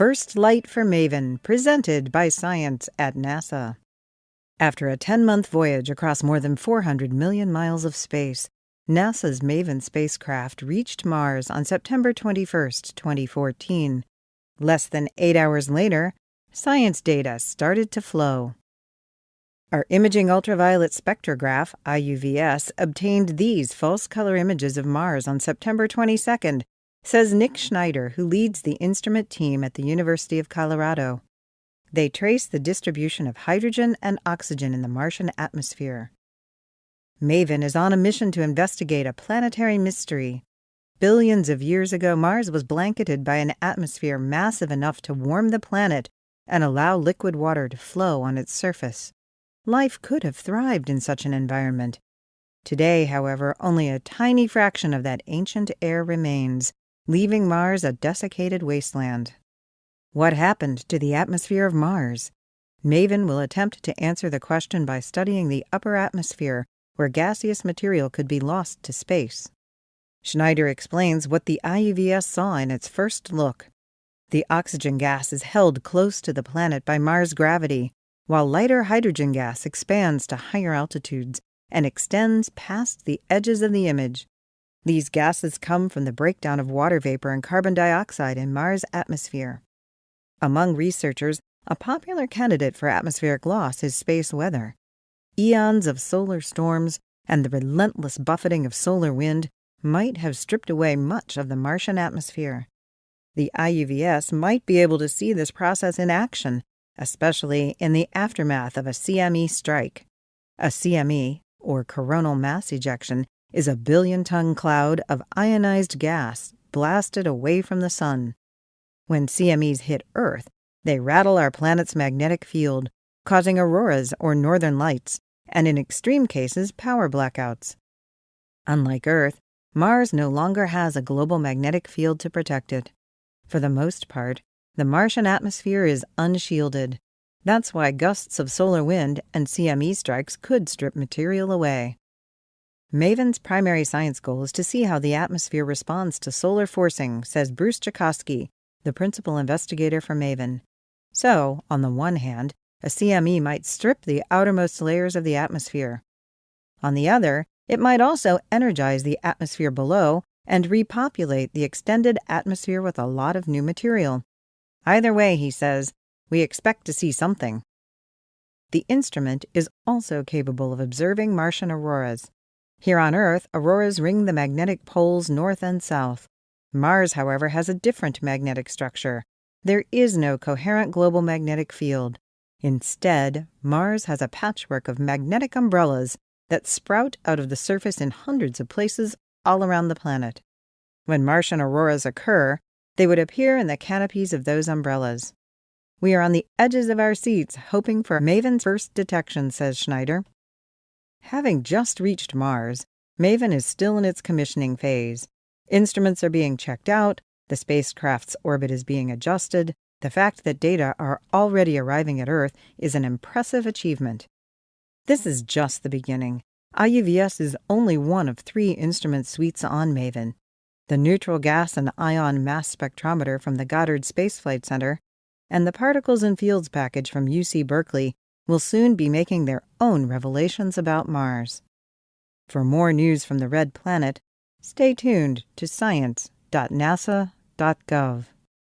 First Light for MAVEN, presented by Science at NASA. After a 10-month voyage across more than 400 million miles of space, NASA's MAVEN spacecraft reached Mars on September 21, 2014. Less than 8 hours later, science data started to flow. Our Imaging Ultraviolet Spectrograph, IUVS, obtained these false color images of Mars on September 22nd, says Nick Schneider, who leads the instrument team at the University of Colorado. They trace the distribution of hydrogen and oxygen in the Martian atmosphere. MAVEN is on a mission to investigate a planetary mystery. Billions of years ago, Mars was blanketed by an atmosphere massive enough to warm the planet and allow liquid water to flow on its surface. Life could have thrived in such an environment. Today, however, only a tiny fraction of that ancient air remains, leaving Mars a desiccated wasteland. What happened to the atmosphere of Mars? MAVEN will attempt to answer the question by studying the upper atmosphere, where gaseous material could be lost to space. Schneider explains what the IUVS saw in its first look. The oxygen gas is held close to the planet by Mars' gravity, while lighter hydrogen gas expands to higher altitudes and extends past the edges of the image. These gases come from the breakdown of water vapor and carbon dioxide in Mars' atmosphere. Among researchers, a popular candidate for atmospheric loss is space weather. Eons of solar storms and the relentless buffeting of solar wind might have stripped away much of the Martian atmosphere. The IUVS might be able to see this process in action, especially in the aftermath of a CME strike. A CME, or coronal mass ejection, is a billion-ton cloud of ionized gas blasted away from the sun. When CMEs hit Earth, they rattle our planet's magnetic field, causing auroras or northern lights, and in extreme cases, power blackouts. Unlike Earth, Mars no longer has a global magnetic field to protect it. For the most part, the Martian atmosphere is unshielded. That's why gusts of solar wind and CME strikes could strip material away. MAVEN's primary science goal is to see how the atmosphere responds to solar forcing, says Bruce Jakosky, the principal investigator for MAVEN. So, on the one hand, a CME might strip the outermost layers of the atmosphere. On the other, it might also energize the atmosphere below and repopulate the extended atmosphere with a lot of new material. Either way, he says, we expect to see something. The instrument is also capable of observing Martian auroras. Here on Earth, auroras ring the magnetic poles north and south. Mars, however, has a different magnetic structure. There is no coherent global magnetic field. Instead, Mars has a patchwork of magnetic umbrellas that sprout out of the surface in hundreds of places all around the planet. When Martian auroras occur, they would appear in the canopies of those umbrellas. We are on the edges of our seats, hoping for MAVEN's first detection, says Schneider. Having just reached Mars, MAVEN is still in its commissioning phase. Instruments are being checked out, the spacecraft's orbit is being adjusted. The fact that data are already arriving at Earth is an impressive achievement. This is just the beginning. IUVS is only one of 3 instrument suites on MAVEN. The Neutral Gas and Ion Mass Spectrometer from the Goddard Space Flight Center and the Particles and Fields package from UC Berkeley will soon be making their own revelations about Mars. For more news from the Red Planet, stay tuned to science.nasa.gov.